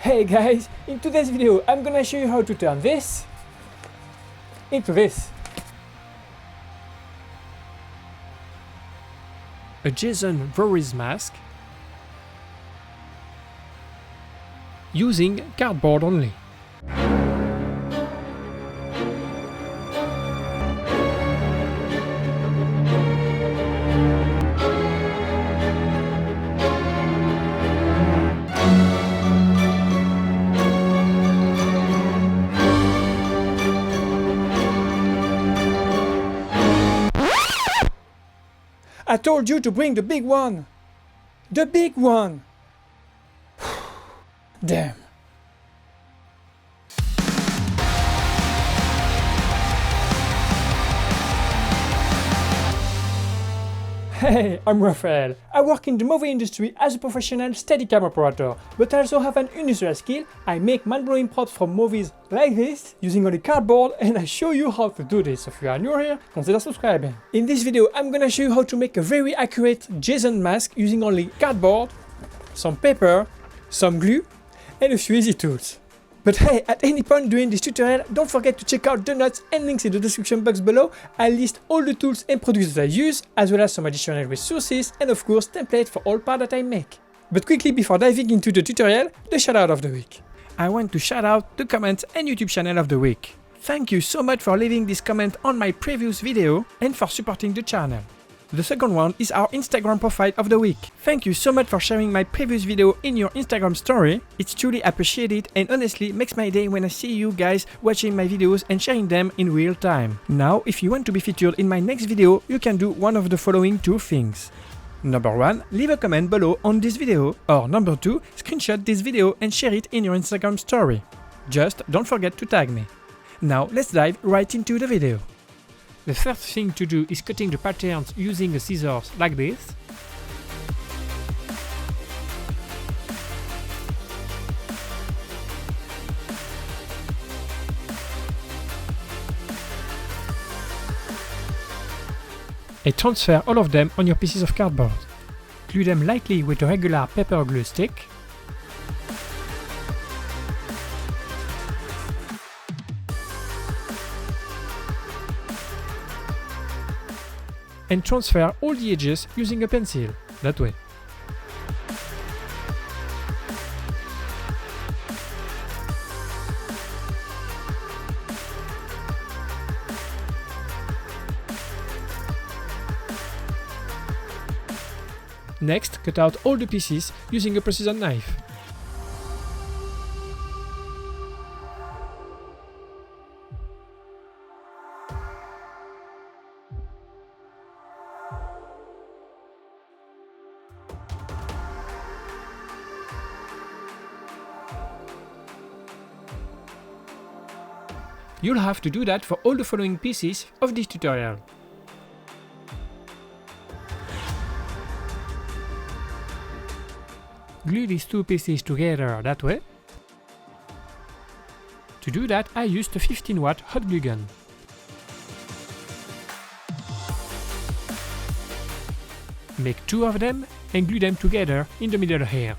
Hey guys, in today's video I'm gonna show you how to turn this into this. A Jason Voorhees mask using cardboard only. I told you to bring the big one! The big one! Damn. Hey, I'm Raphael. I work in the movie industry as a professional Steadicam operator, but I also have an unusual skill. I make mind-blowing props from movies like this, using only cardboard, and I show you how to do this. So if you are new here, consider subscribing. In this video, I'm gonna show you how to make a very accurate Jason mask using only cardboard, some paper, some glue, and a few easy tools. But hey, at any point during this tutorial, don't forget to check out the notes and links in the description box below. I list all the tools and products that I use, as well as some additional resources, and of course templates for all parts that I make. But quickly before diving into the tutorial, the shoutout of the week. I want to shout out the comments and YouTube channel of the week. Thank you so much for leaving this comment on my previous video and for supporting the channel. The second one is our Instagram profile of the week. Thank you so much for sharing my previous video in your Instagram story. It's truly appreciated and honestly makes my day when I see you guys watching my videos and sharing them in real time. Now, if you want to be featured in my next video, you can do one of the following two things. Number 1, leave a comment below on this video, or number 2, screenshot this video and share it in your Instagram story. Just don't forget to tag me. Now let's dive right into the video. The first thing to do is cutting the patterns using a scissors like this. And transfer all of them on your pieces of cardboard. Glue them lightly with a regular paper glue stick. And transfer all the edges using a pencil, that way. Next, cut out all the pieces using a precision knife. You'll have to do that for all the following pieces of this tutorial. Glue these two pieces together that way. To do that, I used a 15-watt hot glue gun. Make 2 of them and glue them together in the middle here.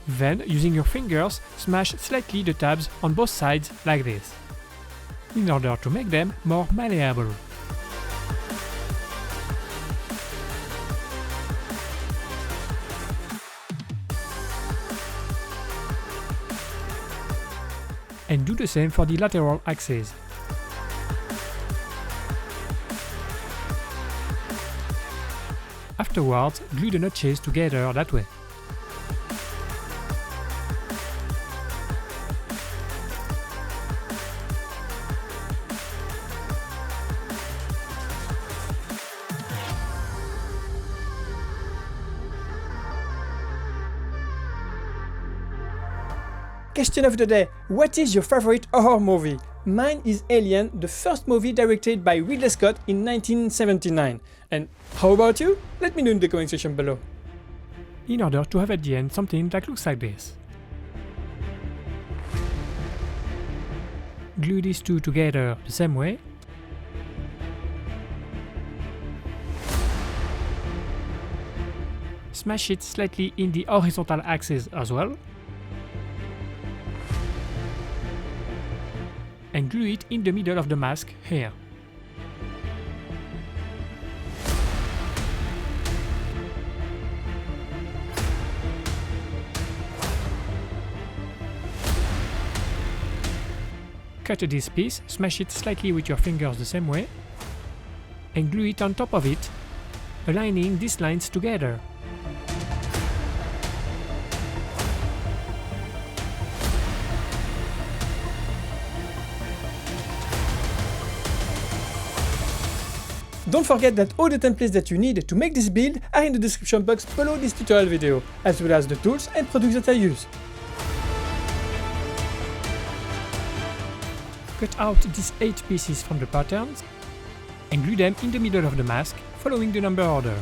Then, using your fingers, smash slightly the tabs on both sides like this, in order to make them more malleable. And do the same for the lateral axes. Afterwards, glue the notches together that way. Question of the day: what is your favorite horror movie? Mine is Alien, the first movie directed by Ridley Scott in 1979. And how about you? Let me know in the comment section below. In order to have at the end something that looks like this. Glue these two together the same way. smash it slightly in the horizontal axis as well, and glue it in the middle of the mask here. Cut this piece, smash it slightly with your fingers the same way, and glue it on top of it, aligning these lines together. Don't forget that all the templates that you need to make this build are in the description box below this tutorial video, as well as the tools and products that I use. Cut out these 8 pieces from the patterns and glue them in the middle of the mask, following the number order.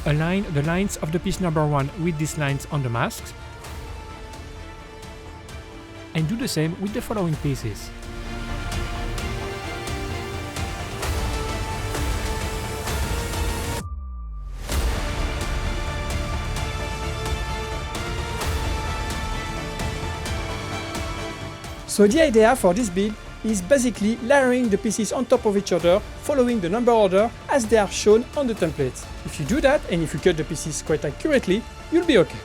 Align the lines of the piece number 1 with these lines on the masks, and do the same with the following pieces. So the idea for this build is basically layering the pieces on top of each other, following the number order as they are shown on the templates. If you do that, and if you cut the pieces quite accurately, you'll be okay.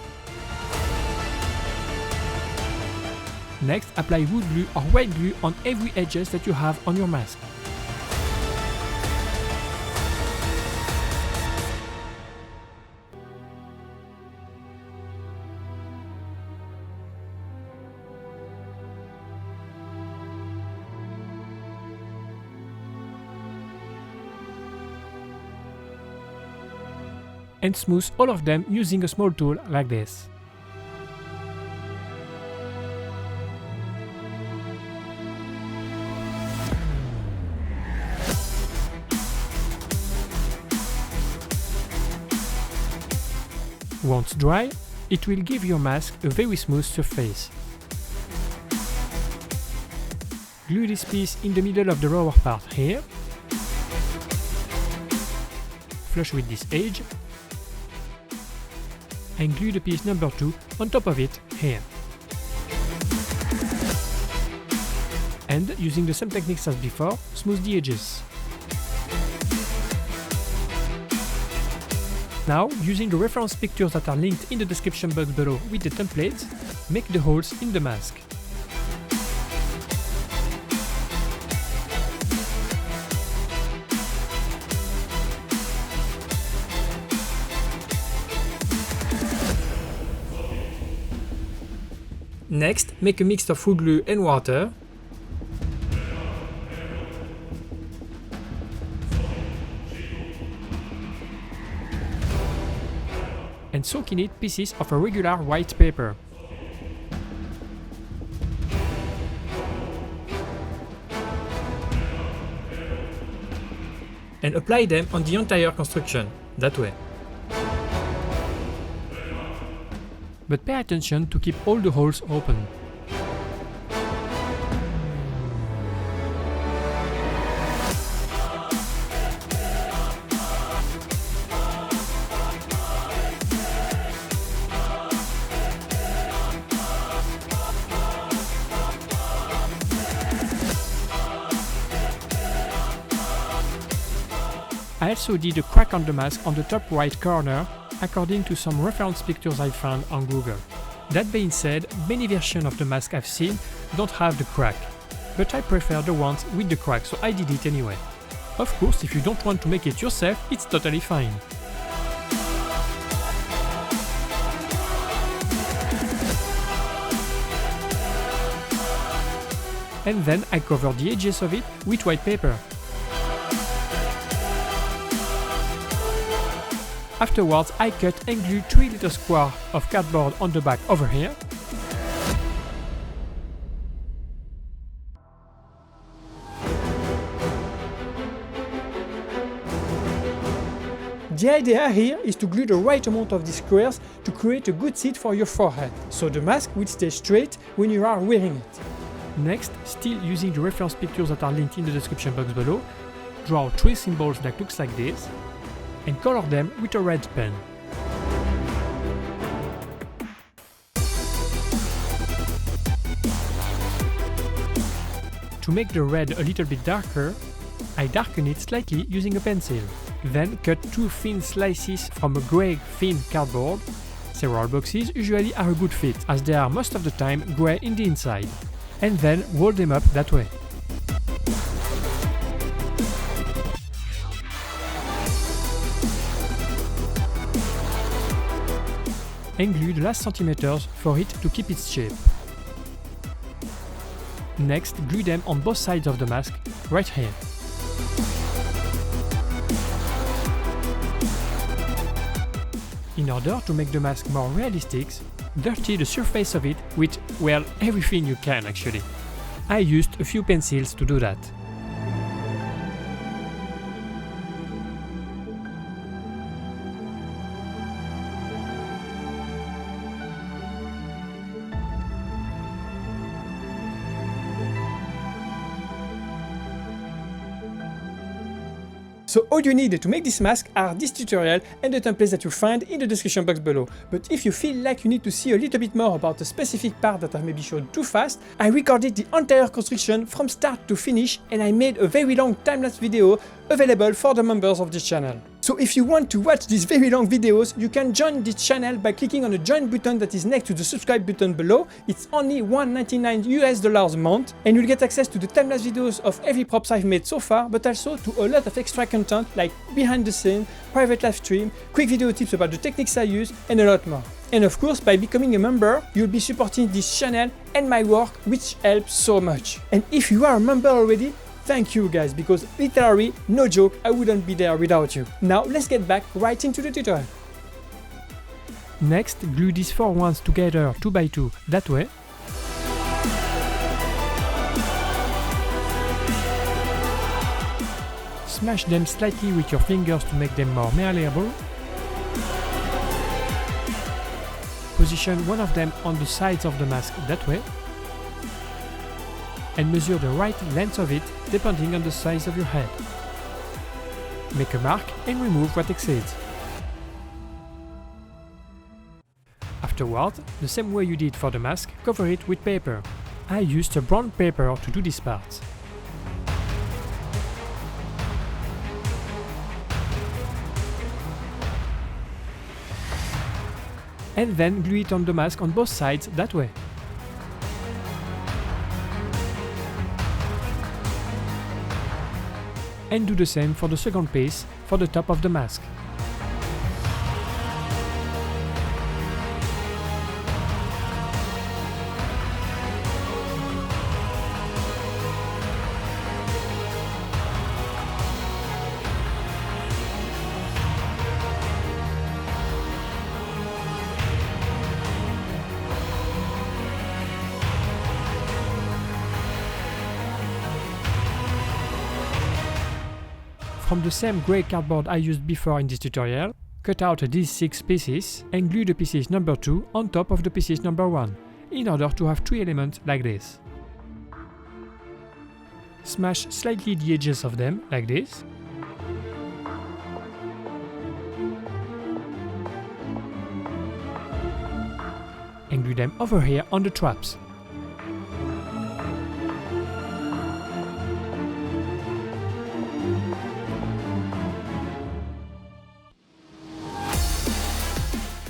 Next, apply wood glue or white glue on every edges that you have on your mask. And smooth all of them using a small tool like this. Once dry, it will give your mask a very smooth surface. Glue this piece in the middle of the lower part here, flush with this edge, and glue the piece number 2 on top of it here. And, using the same techniques as before, smooth the edges. Now, using the reference pictures that are linked in the description box below with the templates, make the holes in the mask. Next, make a mix of wood glue and water. And soak in it pieces of a regular white paper. And apply them on the entire construction, that way. But pay attention to keep all the holes open. I also did a crack on the mask on the top right corner, according to some reference pictures I found on Google. That being said, many versions of the mask I've seen don't have the crack, but I prefer the ones with the crack, so I did it anyway. Of course, if you don't want to make it yourself, it's totally fine. And then I cover the edges of it with white paper. Afterwards, I cut and glue 3 little squares of cardboard on the back over here. The idea here is to glue the right amount of these squares to create a good seat for your forehead, so the mask will stay straight when you are wearing it. Next, still using the reference pictures that are linked in the description box below, draw 3 symbols that looks like this, and color them with a red pen. To make the red a little bit darker, I darken it slightly using a pencil. Then cut 2 thin slices from a grey thin cardboard. Several boxes usually are a good fit, as they are most of the time grey in the inside. And then roll them up that way. And glue the last centimeters for it to keep its shape. Next, glue them on both sides of the mask, right here. In order to make the mask more realistic, dirty the surface of it with, well, everything you can actually. I used a few pencils to do that. So all you need to make this mask are this tutorial and the templates that you find in the description box below. But if you feel like you need to see a little bit more about a specific part that I maybe showed too fast, I recorded the entire construction from start to finish and I made a very long time-lapse video available for the members of this channel. So if you want to watch these very long videos, you can join this channel by clicking on the join button that is next to the subscribe button below. It's only $1.99 US a month and you'll get access to the time-lapse videos of every props I've made so far, but also to a lot of extra content like behind the scene, private live stream, quick video tips about the techniques I use, and a lot more. And of course, by becoming a member, you'll be supporting this channel and my work, which helps so much. And if you are a member already, thank you guys, because literally, no joke, I wouldn't be there without you. Now let's get back right into the tutorial. Next, glue these 4 ones together 2 by 2 that way. Smash them slightly with your fingers to make them more malleable. Position one of them on the sides of the mask that way. And measure the right length of it depending on the size of your head. Make a mark and remove what exceeds. Afterward, the same way you did for the mask, cover it with paper. I used a brown paper to do this part. And then glue it on the mask on both sides that way. And do the same for the second piece, for the top of the mask. From the same grey cardboard I used before in this tutorial, cut out these 6 pieces and glue the pieces number 2 on top of the pieces number 1, in order to have 3 elements like this. Smash slightly the edges of them, like this. And glue them over here on the traps.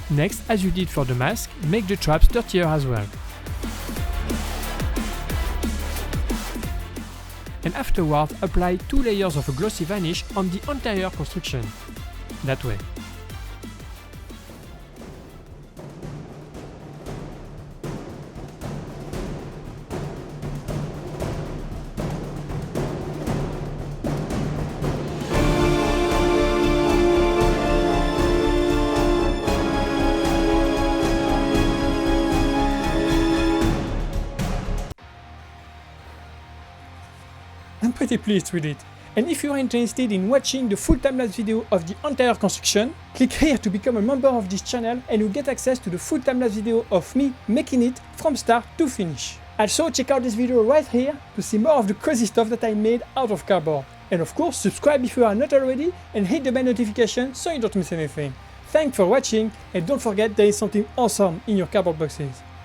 Next, as you did for the mask, make the traps dirtier as well. And afterward, apply 2 layers of a glossy varnish on the entire construction. That way. I'm pretty pleased with it. And if you are interested in watching the full time-lapse video of the entire construction, click here to become a member of this channel and you'll get access to the full time-lapse video of me making it from start to finish. Also, check out this video right here to see more of the crazy stuff that I made out of cardboard. And of course, subscribe if you are not already and hit the bell notification so you don't miss anything. Thanks for watching and don't forget there is something awesome in your cardboard boxes.